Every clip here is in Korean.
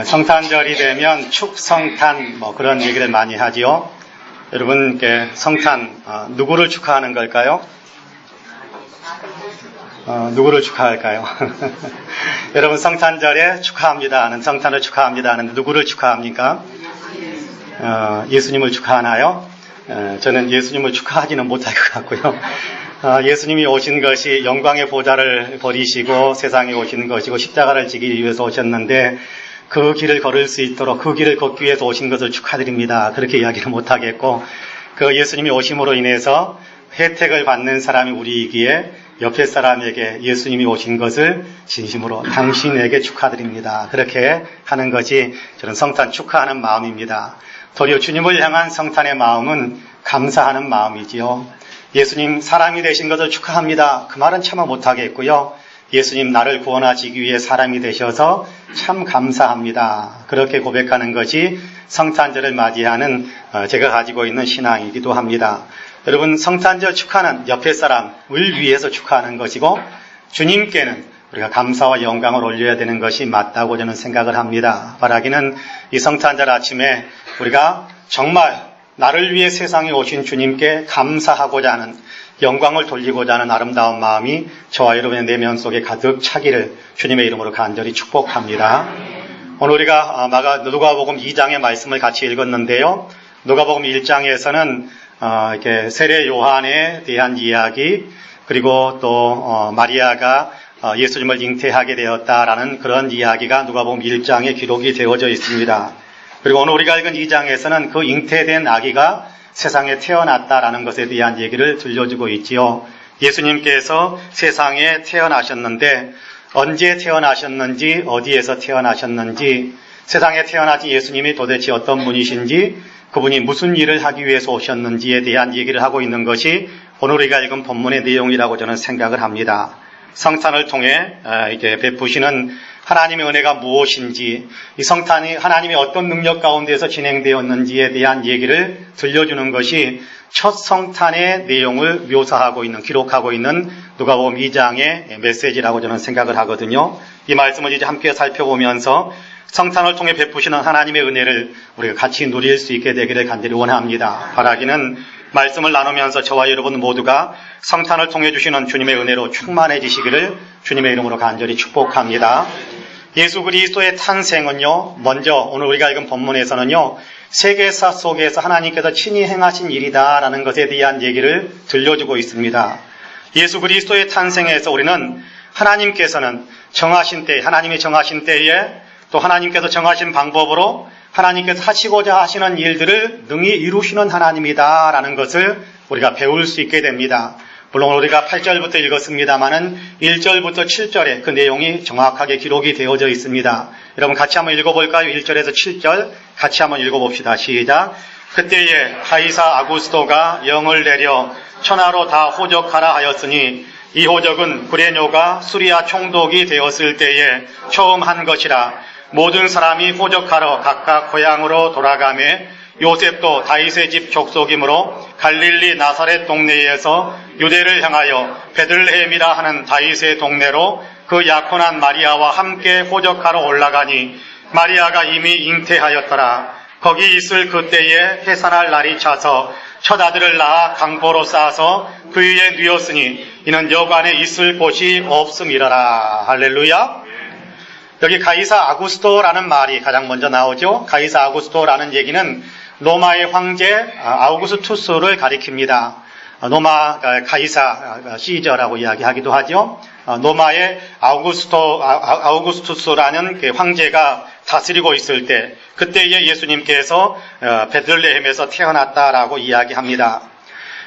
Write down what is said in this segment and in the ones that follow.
성탄절이 되면 축성탄 그런 얘기를 많이 하지요. 여러분, 성탄 누구를 축하하는 걸까요? 누구를 축하할까요? 여러분, 성탄절에 축하합니다 하는, 성탄을 축하합니다 하는데 누구를 축하합니까? 예수님을 축하하나요? 저는 예수님을 축하하지는 못할 것 같고요. 예수님이 오신 것이 영광의 보좌를 버리시고 세상에 오신 것이고 십자가를 지기 위해서 오셨는데 그 길을 걸을 수 있도록 그 길을 걷기 위해서 오신 것을 축하드립니다. 그렇게 이야기를 못하겠고, 그 예수님이 오심으로 인해서 혜택을 받는 사람이 우리이기에 옆에 사람에게 예수님이 오신 것을 진심으로 당신에게 축하드립니다. 그렇게 하는 것이 저는 성탄 축하하는 마음입니다. 도리어 주님을 향한 성탄의 마음은 감사하는 마음이지요. 예수님 사람이 되신 것을 축하합니다. 그 말은 차마 못하겠고요. 예수님 나를 구원하시기 위해 사람이 되셔서 참 감사합니다. 그렇게 고백하는 것이 성탄절을 맞이하는 제가 가지고 있는 신앙이기도 합니다. 여러분, 성탄절 축하는 옆에 사람을 위해서 축하하는 것이고 주님께는 우리가 감사와 영광을 올려야 되는 것이 맞다고 저는 생각을 합니다. 바라기는 이 성탄절 아침에 우리가 정말 나를 위해 세상에 오신 주님께 감사하고자 하는, 영광을 돌리고자 하는 아름다운 마음이 저와 여러분의 내면 속에 가득 차기를 주님의 이름으로 간절히 축복합니다. 오늘 우리가 누가복음 2장의 말씀을 같이 읽었는데요. 누가복음 1장에서는 이렇게 세례 요한에 대한 이야기, 그리고 또 마리아가 예수님을 잉태하게 되었다라는 그런 이야기가 누가복음 1장에 기록이 되어져 있습니다. 그리고 오늘 우리가 읽은 2장에서는 그 잉태된 아기가 세상에 태어났다라는 것에 대한 얘기를 들려주고 있지요. 예수님께서 세상에 태어나셨는데 언제 태어나셨는지, 어디에서 태어나셨는지, 세상에 태어나신 예수님이 도대체 어떤 분이신지, 그분이 무슨 일을 하기 위해서 오셨는지에 대한 얘기를 하고 있는 것이 오늘 우리가 읽은 본문의 내용이라고 저는 생각을 합니다. 성탄을 통해 이렇게 베푸시는 하나님의 은혜가 무엇인지, 이 성탄이 하나님의 어떤 능력 가운데서 진행되었는지에 대한 얘기를 들려주는 것이 첫 성탄의 내용을 묘사하고 있는, 기록하고 있는 누가복음 2장의 메시지라고 저는 생각을 하거든요. 이 말씀을 이제 함께 살펴보면서 성탄을 통해 베푸시는 하나님의 은혜를 우리가 같이 누릴 수 있게 되기를 간절히 원합니다. 바라기는 말씀을 나누면서 저와 여러분 모두가 성탄을 통해 주시는 주님의 은혜로 충만해지시기를 주님의 이름으로 간절히 축복합니다. 예수 그리스도의 탄생은요, 먼저 오늘 우리가 읽은 본문에서는요, 세계사 속에서 하나님께서 친히 행하신 일이다라는 것에 대한 얘기를 들려주고 있습니다. 예수 그리스도의 탄생에서 우리는 하나님께서는 정하신 때, 하나님이 정하신 때에 또 하나님께서 정하신 방법으로 하나님께서 하시고자 하시는 일들을 능히 이루시는 하나님이다라는 것을 우리가 배울 수 있게 됩니다. 물론 우리가 8절부터 읽었습니다마는 1절부터 7절에 그 내용이 정확하게 기록이 되어져 있습니다. 여러분 같이 한번 읽어볼까요? 1절에서 7절 같이 한번 읽어봅시다. 시작. 그때에 가이사 아구스토가 영을 내려 천하로 다 호적하라 하였으니 이 호적은 구레뇨가 수리아 총독이 되었을 때에 처음 한 것이라. 모든 사람이 호적하러 각각 고향으로 돌아가매 요셉도 다윗의 집 족속이므로 갈릴리 나사렛 동네에서 유대를 향하여 베들레헴이라 하는 다윗의 동네로 그 약혼한 마리아와 함께 호적하러 올라가니 마리아가 이미 잉태하였더라. 거기 있을 그때에 해산할 날이 차서 첫 아들을 낳아 강보로 싸서 그 위에 뉘었으니 이는 여관에 있을 곳이 없음이라라. 할렐루야. 여기 가이사 아구스토라는 말이 가장 먼저 나오죠. 가이사 아구스토라는 얘기는 로마의 황제 아우구스투스를 가리킵니다. 로마 가이사 시저라고 이야기하기도 하죠. 로마의 아우구스투스라는 그 황제가 다스리고 있을 때, 그때에 예수님께서 베들레헴에서 태어났다라고 이야기합니다.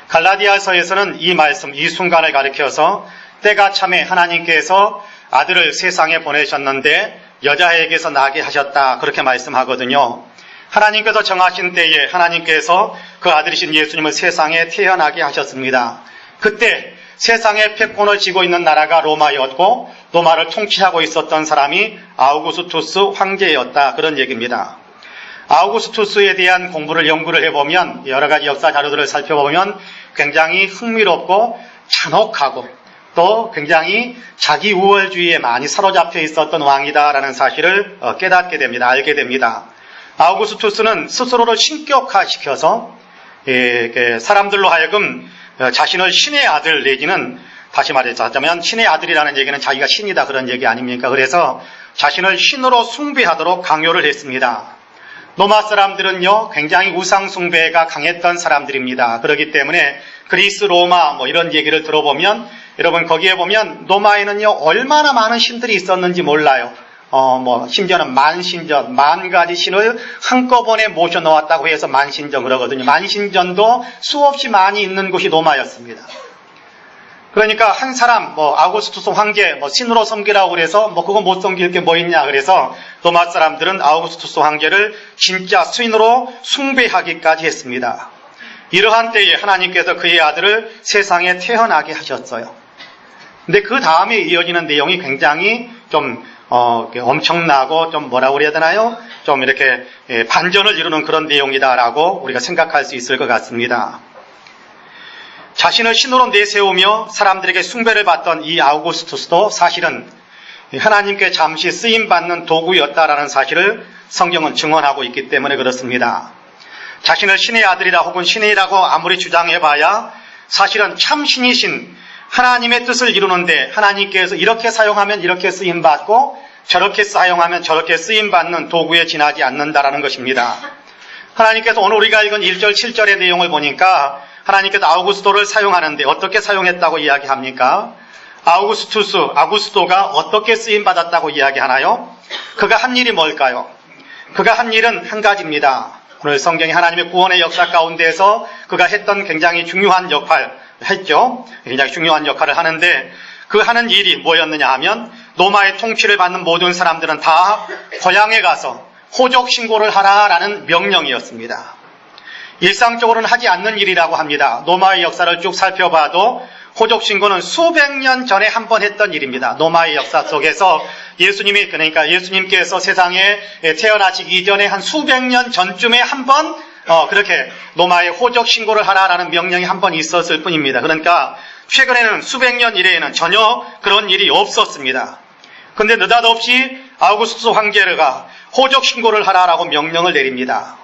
갈라디아서에서는 이 말씀, 이 순간을 가리켜서 때가 참에 하나님께서 아들을 세상에 보내셨는데 여자에게서 나게 하셨다, 그렇게 말씀하거든요. 하나님께서 정하신 때에 하나님께서 그 아들이신 예수님을 세상에 태어나게 하셨습니다. 그때 세상의 패권을 쥐고 있는 나라가 로마였고 로마를 통치하고 있었던 사람이 아우구스투스 황제였다, 그런 얘기입니다. 아우구스투스에 대한 공부를 연구를 해보면, 여러 가지 역사 자료들을 살펴보면 굉장히 흥미롭고 잔혹하고 또 굉장히 자기 우월주의에 많이 사로잡혀 있었던 왕이다라는 사실을 깨닫게 됩니다. 알게 됩니다. 아우구스투스는 스스로를 신격화시켜서 사람들로 하여금 자신을 신의 아들 내지는 다시 말하자면 신의 아들이라는 얘기는 자기가 신이다 그런 얘기 아닙니까? 그래서 자신을 신으로 숭배하도록 강요를 했습니다. 로마 사람들은요 굉장히 우상 숭배가 강했던 사람들입니다. 그렇기 때문에 그리스, 로마 이런 얘기를 들어보면 여러분 거기에 보면 로마에는요 얼마나 많은 신들이 있었는지 몰라요. 심지어는 만신전, 10,000가지 신을 한꺼번에 모셔 놓았다고 해서 만신전 그러거든요. 만신전도 수없이 많이 있는 곳이 로마였습니다. 그러니까 한 사람, 아우구스투스 황제, 신으로 섬기라고 그래서, 그거 못 섬길 게 뭐 있냐 그래서, 로마 사람들은 아우구스투스 황제를 진짜 신으로 숭배하기까지 했습니다. 이러한 때에 하나님께서 그의 아들을 세상에 태어나게 하셨어요. 근데 그 다음에 이어지는 내용이 굉장히 좀, 엄청나고 좀 뭐라고 그래야 되나요? 좀 이렇게 반전을 이루는 그런 내용이다라고 우리가 생각할 수 있을 것 같습니다. 자신을 신으로 내세우며 사람들에게 숭배를 받던 이 아우구스투스도 사실은 하나님께 잠시 쓰임받는 도구였다라는 사실을 성경은 증언하고 있기 때문에 그렇습니다. 자신을 신의 아들이라 혹은 신이라고 아무리 주장해봐야 사실은 참 신이신 하나님의 뜻을 이루는데 하나님께서 이렇게 사용하면 이렇게 쓰임받고 저렇게 사용하면 저렇게 쓰임받는 도구에 지나지 않는다라는 것입니다. 하나님께서 오늘 우리가 읽은 1절, 7절의 내용을 보니까 하나님께서 아우구스도를 사용하는데 어떻게 사용했다고 이야기합니까? 아우구스도가 어떻게 쓰임받았다고 이야기하나요? 그가 한 일이 뭘까요? 그가 한 일은 한 가지입니다. 오늘 성경이 하나님의 구원의 역사 가운데에서 그가 했던 굉장히 중요한 역할 했죠. 굉장히 중요한 역할을 하는데 그 하는 일이 뭐였느냐 하면 로마의 통치를 받는 모든 사람들은 다 고향에 가서 호적 신고를 하라라는 명령이었습니다. 일상적으로는 하지 않는 일이라고 합니다. 로마의 역사를 쭉 살펴봐도 호적 신고는 수백 년 전에 한 번 했던 일입니다. 로마의 역사 속에서 예수님께서 세상에 태어나시기 이전에 한 수백 년 전쯤에 한 번 그렇게 로마에 호적 신고를 하라라는 명령이 한 번 있었을 뿐입니다. 그러니까 최근에는 수백 년 이래에는 전혀 그런 일이 없었습니다. 그런데 느닷없이 아우구스투스 황제가 호적 신고를 하라라고 명령을 내립니다.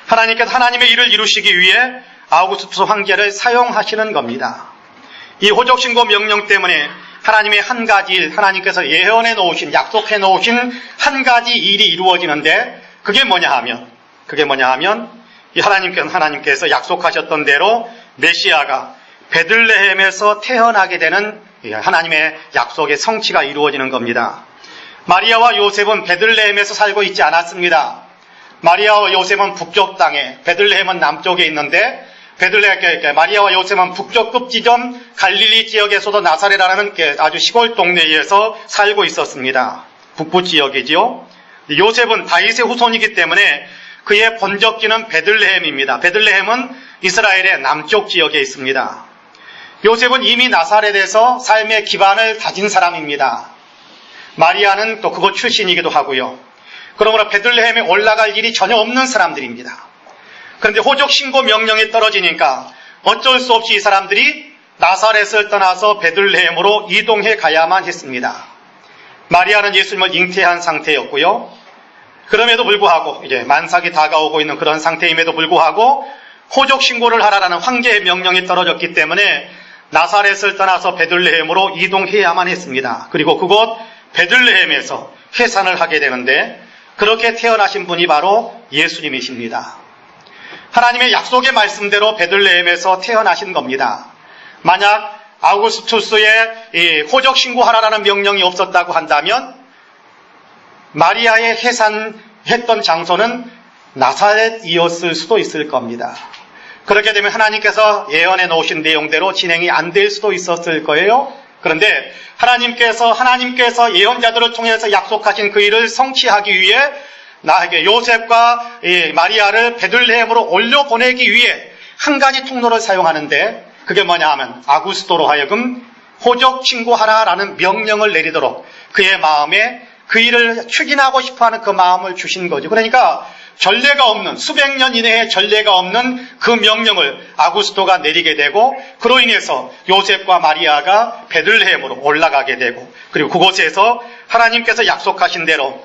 하나님께서 하나님의 일을 이루시기 위해 아우구스투스 황제를 사용하시는 겁니다. 이 호적 신고 명령 때문에 하나님의 한 가지 일, 하나님께서 예언해 놓으신, 약속해 놓으신 한 가지 일이 이루어지는데 그게 뭐냐 하면 이 하나님께서 약속하셨던 대로 메시아가 베들레헴에서 태어나게 되는 하나님의 약속의 성취가 이루어지는 겁니다. 마리아와 요셉은 베들레헴에서 살고 있지 않았습니다. 마리아와 요셉은 북쪽 땅에, 베들레헴은 남쪽에 있는데 마리아와 요셉은 북쪽 급지점 갈릴리 지역에서도 나사렛이라는 아주 시골 동네에서 살고 있었습니다. 북부 지역이지요. 요셉은 다윗의 후손이기 때문에 그의 본적지는 베들레헴입니다. 베들레헴은 이스라엘의 남쪽 지역에 있습니다. 요셉은 이미 나사렛에서 삶의 기반을 다진 사람입니다. 마리아는 또 그곳 출신이기도 하고요. 그러므로 베들레헴에 올라갈 일이 전혀 없는 사람들입니다. 그런데 호적 신고 명령이 떨어지니까 어쩔 수 없이 이 사람들이 나사렛을 떠나서 베들레헴으로 이동해 가야만 했습니다. 마리아는 예수님을 잉태한 상태였고요. 그럼에도 불구하고 이제 만삭이 다가오고 있는 그런 상태임에도 불구하고 호적 신고를 하라라는 황제의 명령이 떨어졌기 때문에 나사렛을 떠나서 베들레헴으로 이동해야만 했습니다. 그리고 그곳 베들레헴에서 해산을 하게 되는데 그렇게 태어나신 분이 바로 예수님이십니다. 하나님의 약속의 말씀대로 베들레헴에서 태어나신 겁니다. 만약 아우구스투스의 이 호적 신고하라라는 명령이 없었다고 한다면 마리아의 해산했던 장소는 나사렛이었을 수도 있을 겁니다. 그렇게 되면 하나님께서 예언해 놓으신 내용대로 진행이 안 될 수도 있었을 거예요. 그런데 하나님께서 예언자들을 통해서 약속하신 그 일을 성취하기 위해 나에게 요셉과 마리아를 베들레헴으로 올려보내기 위해 한 가지 통로를 사용하는데 그게 뭐냐 하면 아구스도로 하여금 호적 신고하라라는 명령을 내리도록 그의 마음에 그 일을 추진하고 싶어하는 그 마음을 주신 거죠. 그러니까 전례가 없는, 수백 년 이내에 전례가 없는 그 명령을 아구스토가 내리게 되고, 그로 인해서 요셉과 마리아가 베들레헴으로 올라가게 되고, 그리고 그곳에서 하나님께서 약속하신 대로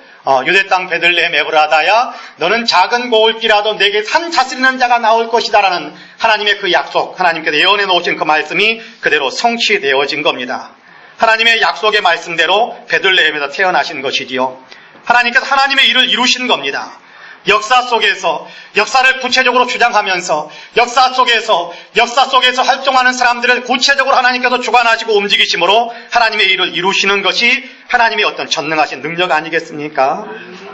유대 땅 베들레헴 에브라다야, 너는 작은 고울기라도 내게 산 다스리는 자가 나올 것이다라는 하나님의 그 약속, 하나님께서 예언해 놓으신 그 말씀이 그대로 성취되어진 겁니다. 하나님의 약속의 말씀대로 베들레헴에서 태어나신 것이지요. 하나님께서 하나님의 일을 이루신 겁니다. 역사 속에서, 역사를 구체적으로 주장하면서 역사 속에서 활동하는 사람들을 구체적으로 하나님께서 주관하시고 움직이심으로 하나님의 일을 이루시는 것이 하나님의 어떤 전능하신 능력 아니겠습니까?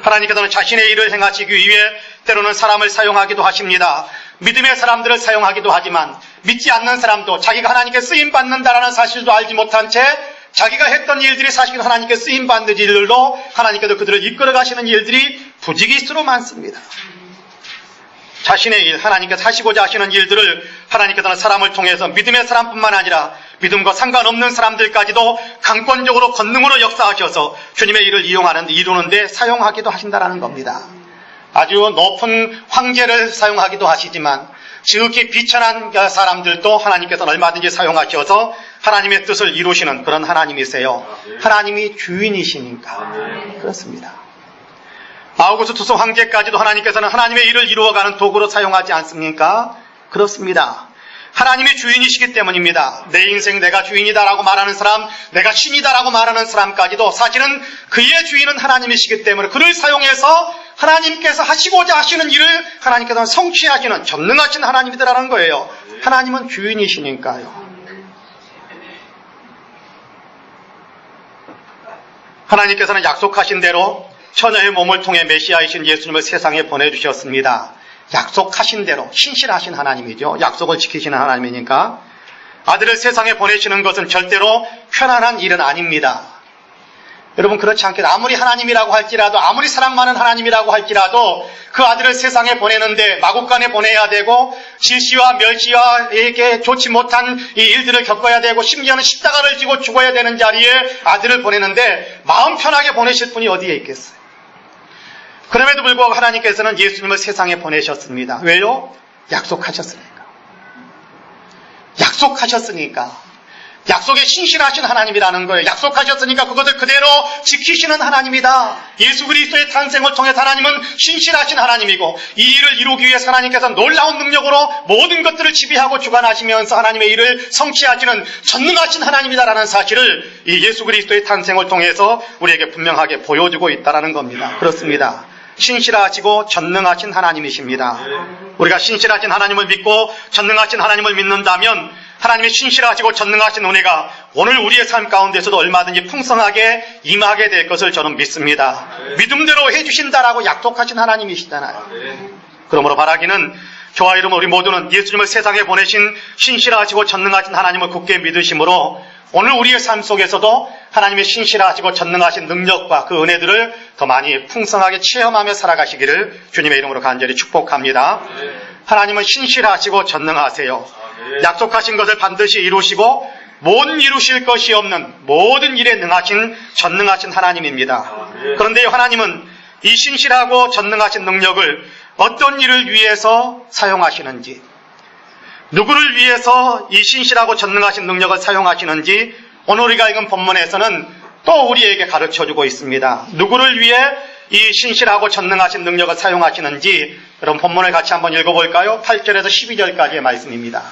하나님께서는 자신의 일을 행하시기 위해 때로는 사람을 사용하기도 하십니다. 믿음의 사람들을 사용하기도 하지만 믿지 않는 사람도 자기가 하나님께 쓰임받는다라는 사실도 알지 못한 채 자기가 했던 일들이 사실 하나님께 쓰임받는 일들로 하나님께서 그들을 이끌어 가시는 일들이 부지기수로 많습니다. 자신의 일, 하나님께서 하시고자 하시는 일들을 하나님께서는 사람을 통해서 믿음의 사람뿐만 아니라 믿음과 상관없는 사람들까지도 강권적으로 권능으로 역사하셔서 주님의 일을 이루는데 사용하기도 하신다라는 겁니다. 아주 높은 황제를 사용하기도 하시지만 지극히 비천한 사람들도 하나님께서는 얼마든지 사용하셔서 하나님의 뜻을 이루시는 그런 하나님이세요. 하나님이 주인이시니까 그렇습니다. 아우구스투스 황제까지도 하나님께서는 하나님의 일을 이루어가는 도구로 사용하지 않습니까? 그렇습니다. 하나님이 주인이시기 때문입니다. 내 인생 내가 주인이다라고 말하는 사람, 내가 신이다라고 말하는 사람까지도 사실은 그의 주인은 하나님이시기 때문에 그를 사용해서 하나님께서 하시고자 하시는 일을 하나님께서는 성취하시는 전능하신 하나님이다라는 거예요. 하나님은 주인이시니까요. 하나님께서는 약속하신 대로 처녀의 몸을 통해 메시아이신 예수님을 세상에 보내주셨습니다. 약속하신 대로 신실하신 하나님이죠. 약속을 지키시는 하나님이니까 아들을 세상에 보내시는 것은 절대로 편안한 일은 아닙니다. 여러분 그렇지 않겠어요? 아무리 하나님이라고 할지라도, 아무리 사랑 많은 하나님이라고 할지라도 그 아들을 세상에 보내는데 마국간에 보내야 되고 질시와 멸시와 이렇게 좋지 못한 이 일들을 겪어야 되고 심지어는 십자가를 지고 죽어야 되는 자리에 아들을 보내는데 마음 편하게 보내실 분이 어디에 있겠어요? 그럼에도 불구하고 하나님께서는 예수님을 세상에 보내셨습니다. 왜요? 약속하셨으니까. 약속에 신실하신 하나님이라는 거예요. 약속하셨으니까 그것을 그대로 지키시는 하나님이다. 예수 그리스도의 탄생을 통해 하나님은 신실하신 하나님이고 이 일을 이루기 위해서 하나님께서 놀라운 능력으로 모든 것들을 지배하고 주관하시면서 하나님의 일을 성취하시는 전능하신 하나님이다라는 사실을 이 예수 그리스도의 탄생을 통해서 우리에게 분명하게 보여주고 있다는 겁니다. 그렇습니다. 신실하시고 전능하신 하나님이십니다. 우리가 신실하신 하나님을 믿고 전능하신 하나님을 믿는다면 하나님의 신실하시고 전능하신 은혜가 오늘 우리의 삶 가운데서도 얼마든지 풍성하게 임하게 될 것을 저는 믿습니다. 믿음대로 해주신다라고 약속하신 하나님이시잖아요. 그러므로 바라기는 저와 여러분 우리 모두는 예수님을 세상에 보내신 신실하시고 전능하신 하나님을 굳게 믿으심으로 오늘 우리의 삶 속에서도 하나님의 신실하시고 전능하신 능력과 그 은혜들을 더 많이 풍성하게 체험하며 살아가시기를 주님의 이름으로 간절히 축복합니다. 하나님은 신실하시고 전능하세요. 약속하신 것을 반드시 이루시고 못 이루실 것이 없는 모든 일에 능하신 전능하신 하나님입니다. 그런데 하나님은 이 신실하고 전능하신 능력을 어떤 일을 위해서 사용하시는지, 누구를 위해서 이 신실하고 전능하신 능력을 사용하시는지 오늘 우리가 읽은 본문에서는 또 우리에게 가르쳐주고 있습니다. 누구를 위해 이 신실하고 전능하신 능력을 사용하시는지 여러분 본문을 같이 한번 읽어볼까요? 8절에서 12절까지의 말씀입니다.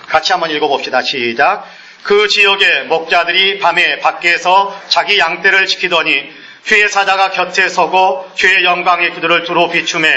같이 한번 읽어봅시다. 시작. 그 지역의 목자들이 밤에 밖에서 자기 양떼를 지키더니 주의 사자가 곁에 서고 주의 영광이 그들을 두루 비추매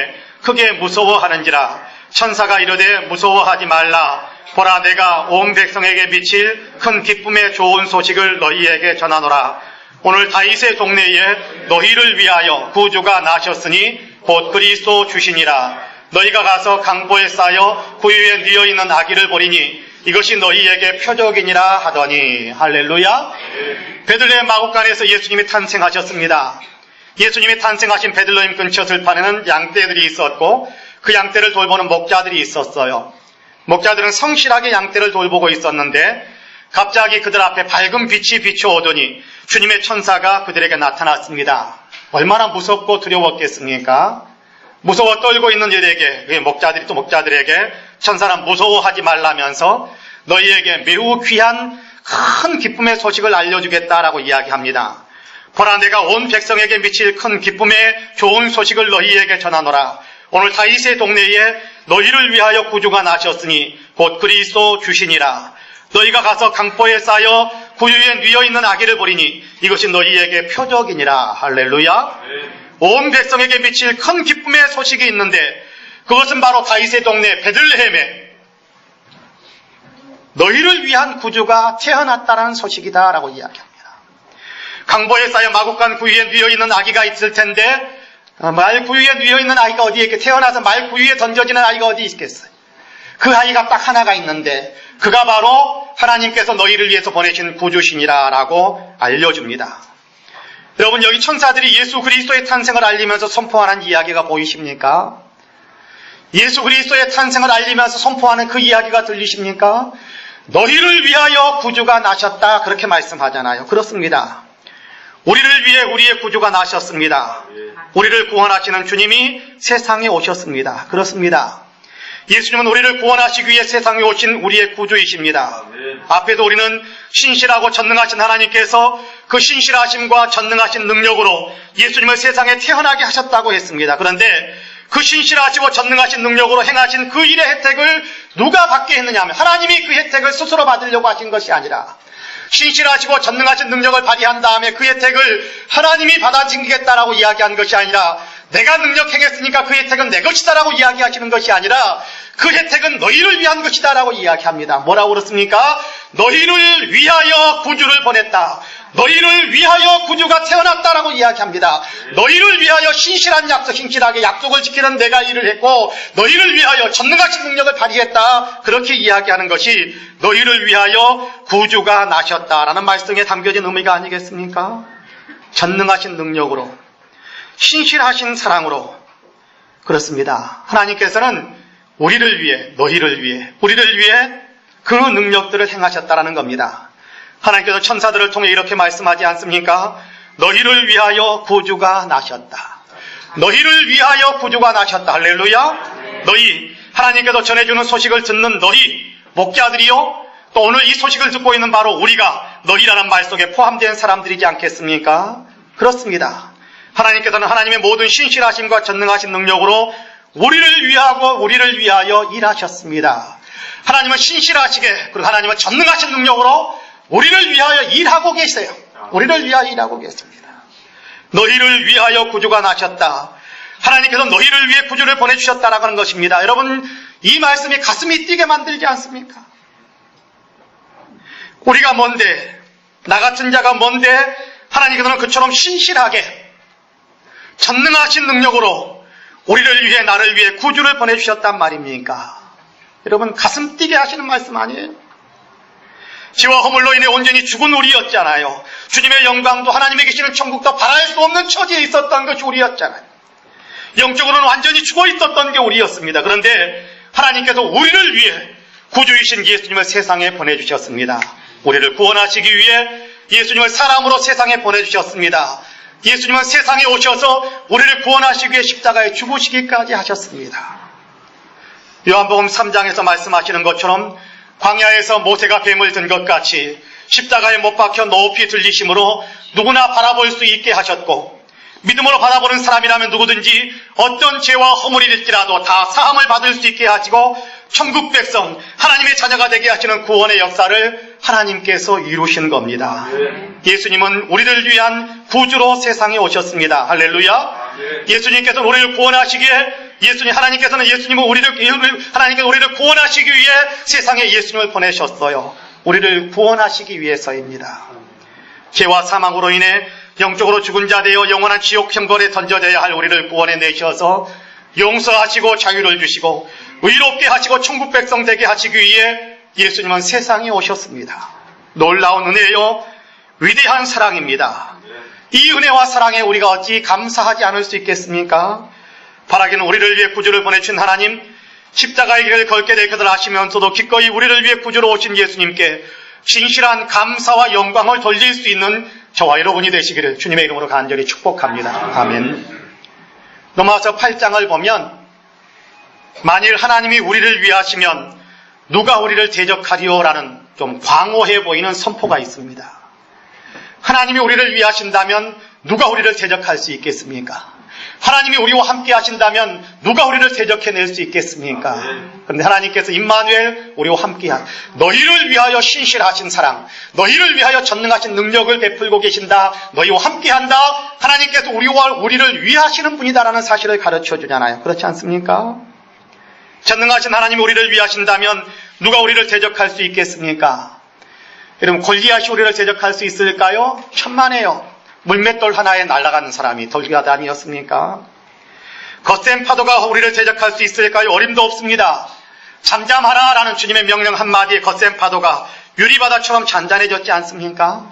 크게 무서워하는지라. 천사가 이르되 무서워하지 말라. 보라 내가 온 백성에게 미칠 큰 기쁨의 좋은 소식을 너희에게 전하노라. 오늘 다윗의 동네에 너희를 위하여 구주가 나셨으니 곧 그리스도 주시니라. 너희가 가서 강보에 쌓여 구유에 뉘어있는 아기를 보리니 이것이 너희에게 표적이니라 하더니. 할렐루야. 베들레헴 마국간에서 예수님이 탄생하셨습니다. 예수님이 탄생하신 베들레헴 근처 들판에는 양떼들이 있었고 그 양떼를 돌보는 목자들이 있었어요. 목자들은 성실하게 양떼를 돌보고 있었는데 갑자기 그들 앞에 밝은 빛이 비춰오더니 주님의 천사가 그들에게 나타났습니다. 얼마나 무섭고 두려웠겠습니까? 무서워 떨고 있는 일에게, 목자들이 또 목자들에게 천사는 무서워하지 말라면서 너희에게 매우 귀한 큰 기쁨의 소식을 알려주겠다라고 이야기합니다. 보라, 내가 온 백성에게 미칠 큰 기쁨의 좋은 소식을 너희에게 전하노라. 오늘 다윗의 동네에 너희를 위하여 구주가 나셨으니 곧 그리스도 주시니라. 너희가 가서 강포에 쌓여 구유에 뉘어있는 아기를 보리니 이것이 너희에게 표적이니라. 할렐루야. 온 백성에게 미칠 큰 기쁨의 소식이 있는데 그것은 바로 다윗의 동네 베들레헴에 너희를 위한 구주가 태어났다는 소식이다라고 이야기합니다. 강보에 쌓여 마구간 구유에 뉘어있는 아기가 있을 텐데 말 구유에 뉘어있는 아이가 어디에 이렇게 태어나서 말 구유에 던져지는 아이가 어디 있겠어요? 그 아이가 딱 하나가 있는데 그가 바로 하나님께서 너희를 위해서 보내신 구주시니라라고 알려줍니다. 여러분, 여기 천사들이 예수 그리스도의 탄생을 알리면서 선포하는 이야기가 보이십니까? 예수 그리스도의 탄생을 알리면서 선포하는 그 이야기가 들리십니까? 너희를 위하여 구주가 나셨다, 그렇게 말씀하잖아요. 그렇습니다. 우리를 위해 우리의 구주가 나셨습니다. 우리를 구원하시는 주님이 세상에 오셨습니다. 그렇습니다. 예수님은 우리를 구원하시기 위해 세상에 오신 우리의 구주이십니다. 앞에도 우리는 신실하고 전능하신 하나님께서 그 신실하심과 전능하신 능력으로 예수님을 세상에 태어나게 하셨다고 했습니다. 그런데 그 신실하시고 전능하신 능력으로 행하신 그 일의 혜택을 누가 받게 했느냐 하면 하나님이 그 혜택을 스스로 받으려고 하신 것이 아니라 신실하시고 전능하신 능력을 발휘한 다음에 그 혜택을 하나님이 받아들이겠다라고 이야기한 것이 아니라 내가 능력 행했으니까 그 혜택은 내 것이다라고 이야기하시는 것이 아니라 그 혜택은 너희를 위한 것이다라고 이야기합니다. 뭐라고 그렇습니까? 너희를 위하여 구주를 보냈다. 너희를 위하여 구주가 태어났다라고 이야기합니다. 너희를 위하여 신실한 약속, 신실하게 약속을 지키는 내가 일을 했고 너희를 위하여 전능하신 능력을 발휘했다. 그렇게 이야기하는 것이 너희를 위하여 구주가 나셨다라는 말씀에 담겨진 의미가 아니겠습니까? 전능하신 능력으로, 신실하신 사랑으로. 그렇습니다. 하나님께서는 우리를 위해, 너희를 위해, 우리를 위해 그 능력들을 행하셨다라는 겁니다. 하나님께서 천사들을 통해 이렇게 말씀하지 않습니까? 너희를 위하여 구주가 나셨다. 너희를 위하여 구주가 나셨다. 할렐루야. 너희, 하나님께서 전해주는 소식을 듣는 너희 목자들이요, 또 오늘 이 소식을 듣고 있는 바로 우리가 너희라는 말 속에 포함된 사람들이지 않겠습니까? 그렇습니다. 하나님께서는 하나님의 모든 신실하심과 전능하신 능력으로 우리를 위하여 일하셨습니다. 하나님은 신실하시게, 그리고 하나님은 전능하신 능력으로 우리를 위하여 일하고 계세요. 우리를 위하여 일하고 계십니다. 너희를 위하여 구주가 나셨다. 하나님께서 너희를 위해 구주를 보내주셨다라고 하는 것입니다. 여러분, 이 말씀이 가슴이 뛰게 만들지 않습니까? 우리가 뭔데, 나 같은 자가 뭔데 하나님께서는 그처럼 신실하게 전능하신 능력으로 우리를 위해, 나를 위해 구주를 보내주셨단 말입니까? 여러분, 가슴 뛰게 하시는 말씀 아니에요? 죄와 허물로 인해 온전히 죽은 우리였잖아요. 주님의 영광도 하나님의 계시는 천국도 바랄 수 없는 처지에 있었던 것이 우리였잖아요. 영적으로는 완전히 죽어 있었던 게 우리였습니다. 그런데 하나님께서 우리를 위해 구주이신 예수님을 세상에 보내주셨습니다. 우리를 구원하시기 위해 예수님을 사람으로 세상에 보내주셨습니다. 예수님은 세상에 오셔서 우리를 구원하시기 위해 십자가에 죽으시기까지 하셨습니다. 요한복음 3장에서 말씀하시는 것처럼 광야에서 모세가 뱀을 든 것 같이 십자가에 못 박혀 높이 들리심으로 누구나 바라볼 수 있게 하셨고, 믿음으로 바라보는 사람이라면 누구든지 어떤 죄와 허물이 될지라도 다 사함을 받을 수 있게 하시고 천국 백성, 하나님의 자녀가 되게 하시는 구원의 역사를 하나님께서 이루신 겁니다. 예수님은 우리를 위한 구주로 세상에 오셨습니다. 할렐루야. 예수님께서 우리를 구원하시기에 하나님께서 우리를 구원하시기 위해 세상에 예수님을 보내셨어요. 우리를 구원하시기 위해서입니다. 죄와 사망으로 인해 영적으로 죽은 자 되어 영원한 지옥 형벌에 던져져야 할 우리를 구원해 내셔서 용서하시고 자유를 주시고 의롭게 하시고 천국 백성 되게 하시기 위해 예수님은 세상에 오셨습니다. 놀라운 은혜요, 위대한 사랑입니다. 이 은혜와 사랑에 우리가 어찌 감사하지 않을 수 있겠습니까? 바라기는 우리를 위해 구주를 보내주신 하나님, 십자가의 길을 걷게 될 것을 아시면서도 기꺼이 우리를 위해 구주로 오신 예수님께 진실한 감사와 영광을 돌릴 수 있는 저와 여러분이 되시기를 주님의 이름으로 간절히 축복합니다. 아멘. 로마서 8장을 보면 만일 하나님이 우리를 위하시면 누가 우리를 대적하리요라는 좀 광호해 보이는 선포가 있습니다. 하나님이 우리를 위하신다면 누가 우리를 대적할 수 있겠습니까? 하나님이 우리와 함께 하신다면 누가 우리를 대적해낼 수 있겠습니까? 그런데 하나님께서 임마누엘 우리와 함께 너희를 위하여 신실하신 사랑, 너희를 위하여 전능하신 능력을 베풀고 계신다, 너희와 함께 한다, 하나님께서 우리를 위하시는 분이다라는 사실을 가르쳐 주잖아요. 그렇지 않습니까? 전능하신 하나님이 우리를 위하신다면 누가 우리를 대적할 수 있겠습니까? 여러분, 골리앗이 우리를 대적할 수 있을까요? 천만에요. 물맷돌 하나에 날아가는 사람이 골리앗 아니었습니까? 거센 파도가 우리를 대적할 수 있을까요? 어림도 없습니다. 잠잠하라라는 주님의 명령 한마디에 거센 파도가 유리바다처럼 잔잔해졌지 않습니까?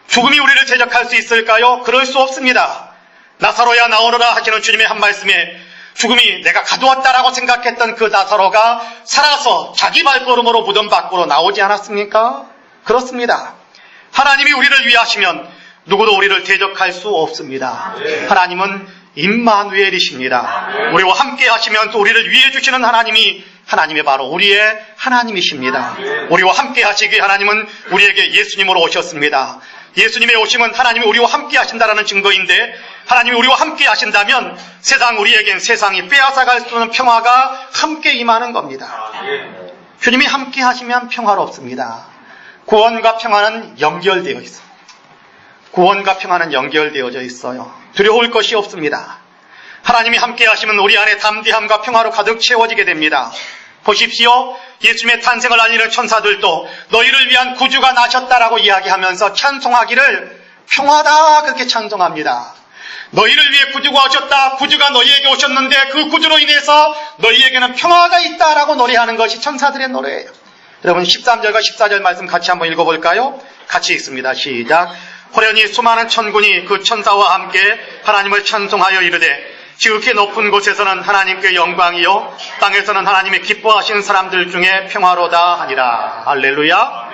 죽음이 우리를 대적할 수 있을까요? 그럴 수 없습니다. 나사로야 나오너라 하시는 주님의 한 말씀에 죽음이 내가 가두었다라고 생각했던 그 나사로가 살아서 자기 발걸음으로 무덤 밖으로 나오지 않았습니까? 그렇습니다. 하나님이 우리를 위하시면 누구도 우리를 대적할 수 없습니다. 하나님은 임마누엘이십니다. 우리와 함께 하시면 또 우리를 위해 주시는 하나님이 바로 우리의 하나님이십니다. 우리와 함께 하시기에 하나님은 우리에게 예수님으로 오셨습니다. 예수님의 오심은 하나님이 우리와 함께 하신다라는 증거인데, 하나님이 우리와 함께 하신다면 우리에겐 세상이 빼앗아갈 수 없는 평화가 함께 임하는 겁니다. 주님이 함께 하시면 평화롭습니다. 구원과 평화는 연결되어 있습니다. 구원과 평화는 연결되어져 있어요. 두려울 것이 없습니다. 하나님이 함께 하시면 우리 안에 담대함과 평화로 가득 채워지게 됩니다. 보십시오. 예수님의 탄생을 알리는 천사들도 너희를 위한 구주가 나셨다라고 이야기하면서 찬송하기를 평화다 그렇게 찬송합니다. 너희를 위해 구주가 오셨다. 구주가 너희에게 오셨는데 그 구주로 인해서 너희에게는 평화가 있다라고 노래하는 것이 천사들의 노래예요. 여러분 13절과 14절 말씀 같이 한번 읽어볼까요? 같이 읽습니다. 시작. 호련히 수많은 천군이 그 천사와 함께 하나님을 찬송하여 이르되 지극히 높은 곳에서는 하나님께 영광이요 땅에서는 하나님이 기뻐하시는 사람들 중에 평화로다 하니라. 할렐루야.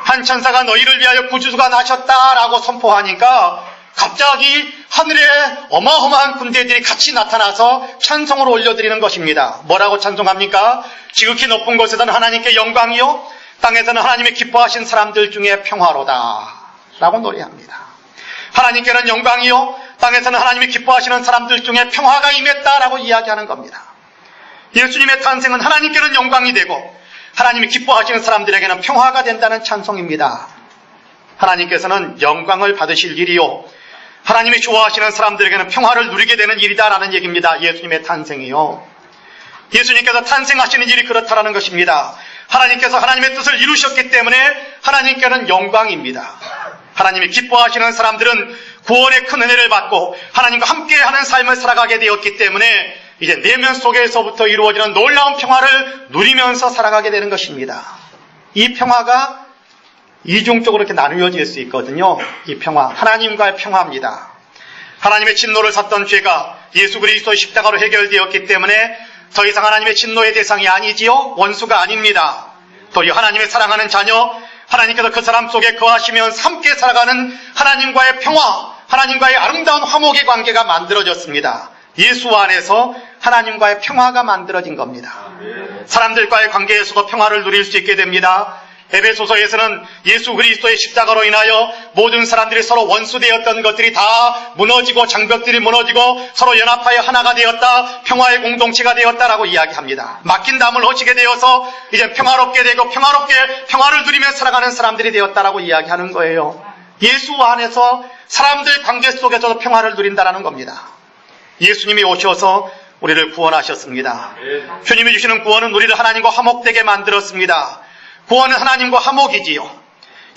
한 천사가 너희를 위하여 구주가 나셨다라고 선포하니까 갑자기 하늘에 어마어마한 군대들이 같이 나타나서 찬송을 올려드리는 것입니다. 뭐라고 찬송합니까? 지극히 높은 곳에서는 하나님께 영광이요 땅에서는 하나님이 기뻐하신 사람들 중에 평화로다 라고 노래합니다. 하나님께는 영광이요 땅에서는 하나님이 기뻐하시는 사람들 중에 평화가 임했다라고 이야기하는 겁니다. 예수님의 탄생은 하나님께는 영광이 되고 하나님이 기뻐하시는 사람들에게는 평화가 된다는 찬송입니다. 하나님께서는 영광을 받으실 일이요 하나님이 좋아하시는 사람들에게는 평화를 누리게 되는 일이다라는 얘기입니다. 예수님의 탄생이요. 예수님께서 탄생하시는 일이 그렇다라는 것입니다. 하나님께서 하나님의 뜻을 이루셨기 때문에 하나님께는 영광입니다. 하나님이 기뻐하시는 사람들은 구원의 큰 은혜를 받고 하나님과 함께하는 삶을 살아가게 되었기 때문에 이제 내면 속에서부터 이루어지는 놀라운 평화를 누리면서 살아가게 되는 것입니다. 이 평화가 이중적으로 이렇게 나누어질 수 있거든요. 이 평화, 하나님과의 평화입니다. 하나님의 진노를 샀던 죄가 예수 그리스도의 십자가로 해결되었기 때문에 더 이상 하나님의 진노의 대상이 아니지요. 원수가 아닙니다. 도리어 하나님의 사랑하는 자녀, 하나님께서 그 사람 속에 거하시면서 함께 살아가는 하나님과의 평화, 하나님과의 아름다운 화목의 관계가 만들어졌습니다. 예수 안에서 하나님과의 평화가 만들어진 겁니다. 사람들과의 관계에서도 평화를 누릴 수 있게 됩니다. 에베소서에서는 예수 그리스도의 십자가로 인하여 모든 사람들이 서로 원수되었던 것들이 다 무너지고 장벽들이 무너지고 서로 연합하여 하나가 되었다, 평화의 공동체가 되었다라고 이야기합니다. 막힌 담을 허시게 되어서 이제 평화롭게 되고 평화롭게 평화를 누리며 살아가는 사람들이 되었다라고 이야기하는 거예요. 예수 안에서 사람들 관계 속에서도 평화를 누린다라는 겁니다. 예수님이 오셔서 우리를 구원하셨습니다. 주님이 주시는 구원은 우리를 하나님과 화목되게 만들었습니다. 구원은 하나님과 화목이지요.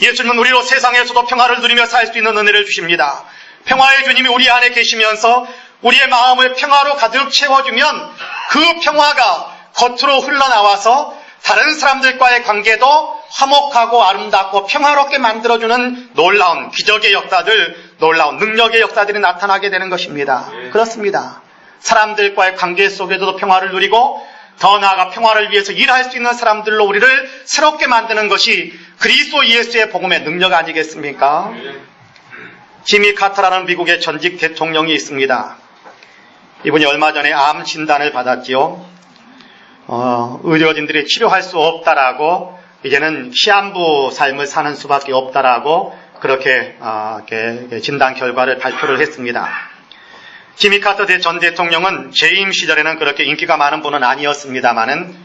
예수님은 우리로 세상에서도 평화를 누리며 살 수 있는 은혜를 주십니다. 평화의 주님이 우리 안에 계시면서 우리의 마음을 평화로 가득 채워주면 그 평화가 겉으로 흘러나와서 다른 사람들과의 관계도 화목하고 아름답고 평화롭게 만들어주는 놀라운 기적의 역사들, 놀라운 능력의 역사들이 나타나게 되는 것입니다. 그렇습니다. 사람들과의 관계 속에서도 평화를 누리고 더 나아가 평화를 위해서 일할 수 있는 사람들로 우리를 새롭게 만드는 것이 그리스도 예수의 복음의 능력 아니겠습니까? 지미 카터라는 미국의 전직 대통령이 있습니다. 이분이 얼마 전에 암 진단을 받았지요. 의료진들이 치료할 수 없다라고, 이제는 시한부 삶을 사는 수밖에 없다라고 그렇게 진단 결과를 발표를 했습니다. 지미 카터 전 대통령은 재임 시절에는 그렇게 인기가 많은 분은 아니었습니다만은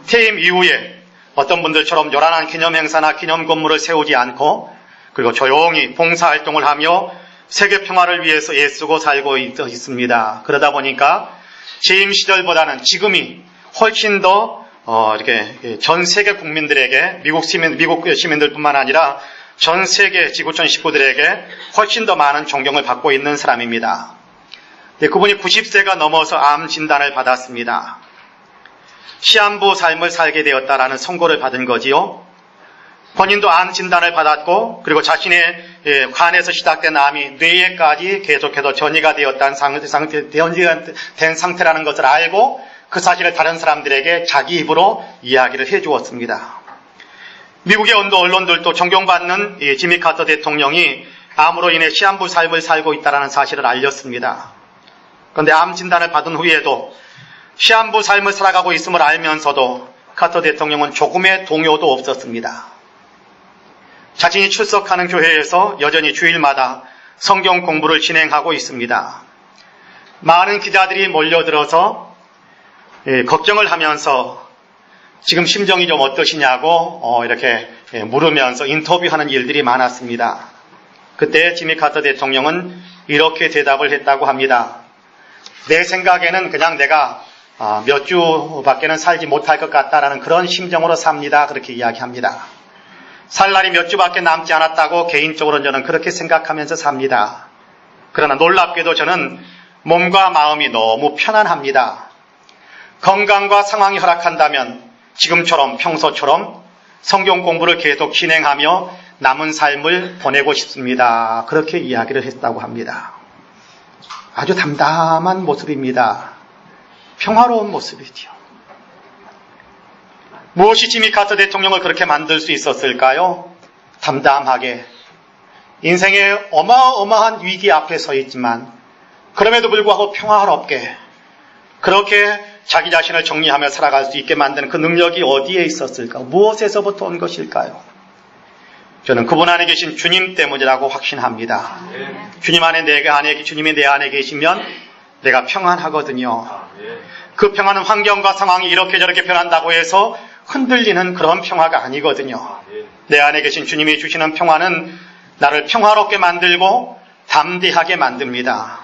퇴임 이후에 어떤 분들처럼 요란한 기념 행사나 기념 건물을 세우지 않고 그리고 조용히 봉사활동을 하며 세계 평화를 위해서 애쓰고 살고 있습니다. 그러다 보니까 재임 시절보다는 지금이 훨씬 더 이렇게 전 세계 국민들에게 미국 시민들뿐만 아니라 전 세계 지구촌 식구들에게 훨씬 더 많은 존경을 받고 있는 사람입니다. 그분이 90세가 넘어서 암 진단을 받았습니다. 시한부 삶을 살게 되었다라는 선고를 받은 거지요. 본인도 암 진단을 받았고 그리고 자신의 간에서 시작된 암이 뇌에까지 계속해서 전이가 되었다는 된 상태라는 것을 알고 그 사실을 다른 사람들에게 자기 입으로 이야기를 해주었습니다. 미국의 언론들도 존경받는 지미 카터 대통령이 암으로 인해 시한부 삶을 살고 있다는 사실을 알렸습니다. 그런데 암 진단을 받은 후에도 시한부 삶을 살아가고 있음을 알면서도 카터 대통령은 조금의 동요도 없었습니다. 자신이 출석하는 교회에서 여전히 주일마다 성경 공부를 진행하고 있습니다. 많은 기자들이 몰려들어서 걱정을 하면서 지금 심정이 좀 어떠시냐고 이렇게 물으면서 인터뷰하는 일들이 많았습니다. 그때 지미 카터 대통령은 이렇게 대답을 했다고 합니다. 내 생각에는 그냥 내가 몇 주밖에는 살지 못할 것 같다라는 그런 심정으로 삽니다. 그렇게 이야기합니다. 살 날이 몇 주밖에 남지 않았다고 개인적으로 저는 그렇게 생각하면서 삽니다. 그러나 놀랍게도 저는 몸과 마음이 너무 편안합니다. 건강과 상황이 허락한다면 지금처럼 평소처럼 성경 공부를 계속 진행하며 남은 삶을 보내고 싶습니다. 그렇게 이야기를 했다고 합니다. 아주 담담한 모습입니다. 평화로운 모습이지요. 무엇이 지미 카터 대통령을 그렇게 만들 수 있었을까요? 담담하게 인생의 어마어마한 위기 앞에 서 있지만 그럼에도 불구하고 평화롭게 그렇게 자기 자신을 정리하며 살아갈 수 있게 만드는 그 능력이 어디에 있었을까? 무엇에서부터 온 것일까요? 저는 그분 안에 계신 주님 때문이라고 확신합니다. 주님이 내 안에 계시면 내가 평안하거든요. 그 평안은 환경과 상황이 이렇게 저렇게 변한다고 해서 흔들리는 그런 평화가 아니거든요. 내 안에 계신 주님이 주시는 평화는 나를 평화롭게 만들고 담대하게 만듭니다.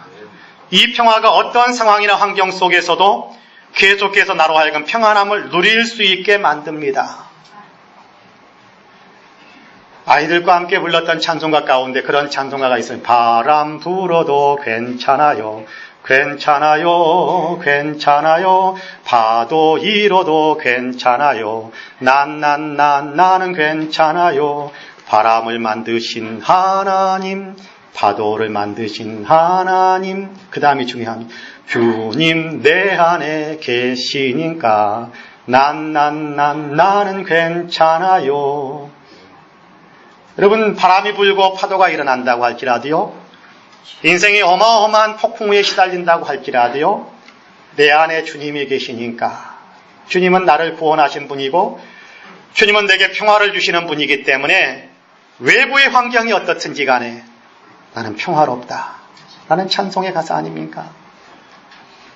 이 평화가 어떤 상황이나 환경 속에서도 계속해서 나로 하여금 평안함을 누릴 수 있게 만듭니다. 아이들과 함께 불렀던 찬송가 가운데 그런 찬송가가 있어요. 바람 불어도 괜찮아요. 괜찮아요. 괜찮아요. 파도 일어도 괜찮아요. 나는 괜찮아요. 바람을 만드신 하나님, 파도를 만드신 하나님. 그 다음이 중요합니다. 주님 내 안에 계시니까 나는 괜찮아요. 여러분, 바람이 불고 파도가 일어난다고 할지라도요, 인생이 어마어마한 폭풍우에 시달린다고 할지라도요, 내 안에 주님이 계시니까, 주님은 나를 구원하신 분이고 주님은 내게 평화를 주시는 분이기 때문에 외부의 환경이 어떻든지 간에 나는 평화롭다. 라는 찬송의 가사 아닙니까?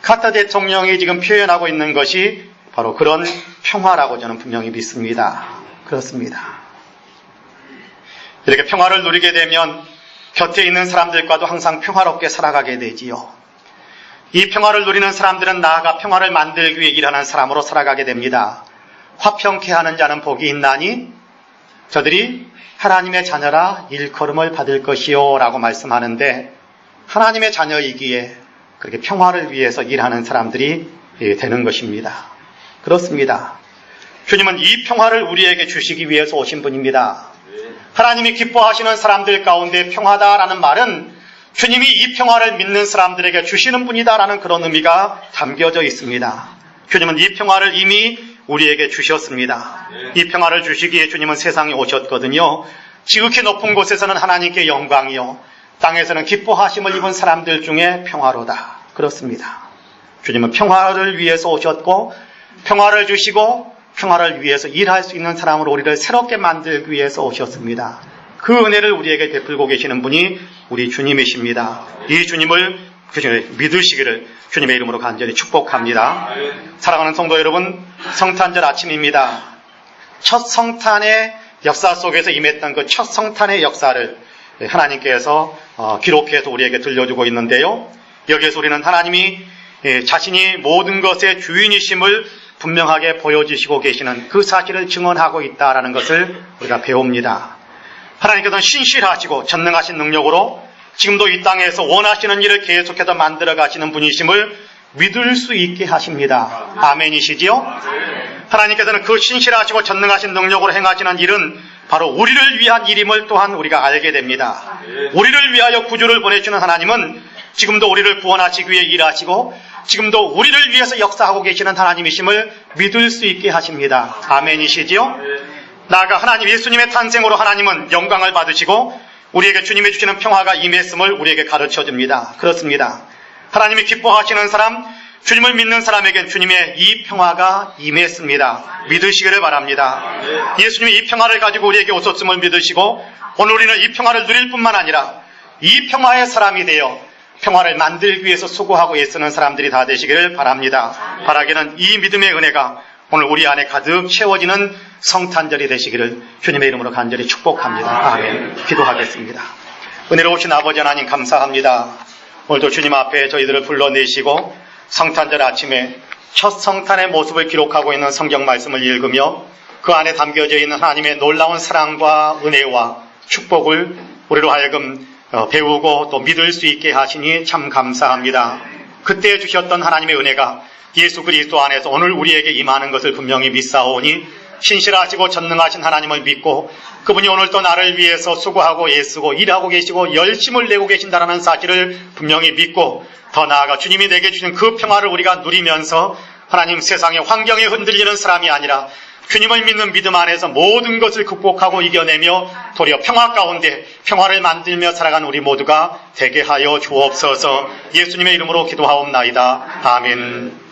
카터 대통령이 지금 표현하고 있는 것이 바로 그런 평화라고 저는 분명히 믿습니다. 그렇습니다. 이렇게 평화를 누리게 되면 곁에 있는 사람들과도 항상 평화롭게 살아가게 되지요. 이 평화를 누리는 사람들은 나아가 평화를 만들기 위해 일하는 사람으로 살아가게 됩니다. 화평케 하는 자는 복이 있나니 저들이 하나님의 자녀라 일컬음을 받을 것이요 라고 말씀하는데, 하나님의 자녀이기에 그렇게 평화를 위해서 일하는 사람들이 되는 것입니다. 그렇습니다. 주님은 이 평화를 우리에게 주시기 위해서 오신 분입니다. 하나님이 기뻐하시는 사람들 가운데 평화다라는 말은 주님이 이 평화를 믿는 사람들에게 주시는 분이다라는 그런 의미가 담겨져 있습니다. 주님은 이 평화를 이미 우리에게 주셨습니다. 이 평화를 주시기에 주님은 세상에 오셨거든요. 지극히 높은 곳에서는 하나님께 영광이요, 땅에서는 기뻐하심을 입은 사람들 중에 평화로다. 그렇습니다. 주님은 평화를 위해서 오셨고 평화를 주시고 평화를 위해서 일할 수 있는 사람으로 우리를 새롭게 만들기 위해서 오셨습니다. 그 은혜를 우리에게 베풀고 계시는 분이 우리 주님이십니다. 이 주님을 믿으시기를 주님의 이름으로 간절히 축복합니다. 사랑하는 성도 여러분, 성탄절 아침입니다. 첫 성탄의 역사 속에서 임했던 그 첫 성탄의 역사를 하나님께서 기록해서 우리에게 들려주고 있는데요. 여기에서 우리는 하나님이 자신이 모든 것의 주인이심을 분명하게 보여주시고 계시는 그 사실을 증언하고 있다는 것을 우리가 배웁니다. 하나님께서는 신실하시고 전능하신 능력으로 지금도 이 땅에서 원하시는 일을 계속해서 만들어 가시는 분이심을 믿을 수 있게 하십니다. 아멘이시지요? 하나님께서는 그 신실하시고 전능하신 능력으로 행하시는 일은 바로 우리를 위한 일임을 또한 우리가 알게 됩니다. 우리를 위하여 구주를 보내주는 하나님은 지금도 우리를 구원하시기 위해 일하시고 지금도 우리를 위해서 역사하고 계시는 하나님이심을 믿을 수 있게 하십니다. 아멘이시지요? 나아가 하나님 예수님의 탄생으로 하나님은 영광을 받으시고 우리에게 주님이 주시는 평화가 임했음을 우리에게 가르쳐줍니다. 그렇습니다. 하나님이 기뻐하시는 사람, 주님을 믿는 사람에겐 주님의 이 평화가 임했습니다. 믿으시기를 바랍니다. 예수님이 이 평화를 가지고 우리에게 오셨음을 믿으시고 오늘 우리는 이 평화를 누릴 뿐만 아니라 이 평화의 사람이 되어 평화를 만들기 위해서 수고하고 애쓰는 사람들이 다 되시기를 바랍니다. 바라기는 이 믿음의 은혜가 오늘 우리 안에 가득 채워지는 성탄절이 되시기를 주님의 이름으로 간절히 축복합니다. 아멘. 기도하겠습니다. 은혜로우신 아버지 하나님 감사합니다. 오늘도 주님 앞에 저희들을 불러내시고 성탄절 아침에 첫 성탄의 모습을 기록하고 있는 성경 말씀을 읽으며 그 안에 담겨져 있는 하나님의 놀라운 사랑과 은혜와 축복을 우리로 하여금 배우고 또 믿을 수 있게 하시니 참 감사합니다. 그때 주셨던 하나님의 은혜가 예수 그리스도 안에서 오늘 우리에게 임하는 것을 분명히 믿사오니 신실하시고 전능하신 하나님을 믿고 그분이 오늘도 나를 위해서 수고하고 애쓰고 일하고 계시고 열심을 내고 계신다는 사실을 분명히 믿고 더 나아가 주님이 내게 주신 그 평화를 우리가 누리면서 하나님 세상의 환경에 흔들리는 사람이 아니라 주님을 믿는 믿음 안에서 모든 것을 극복하고 이겨내며 도리어 평화 가운데 평화를 만들며 살아가는 우리 모두가 되게 하여 주옵소서. 예수님의 이름으로 기도하옵나이다. 아멘.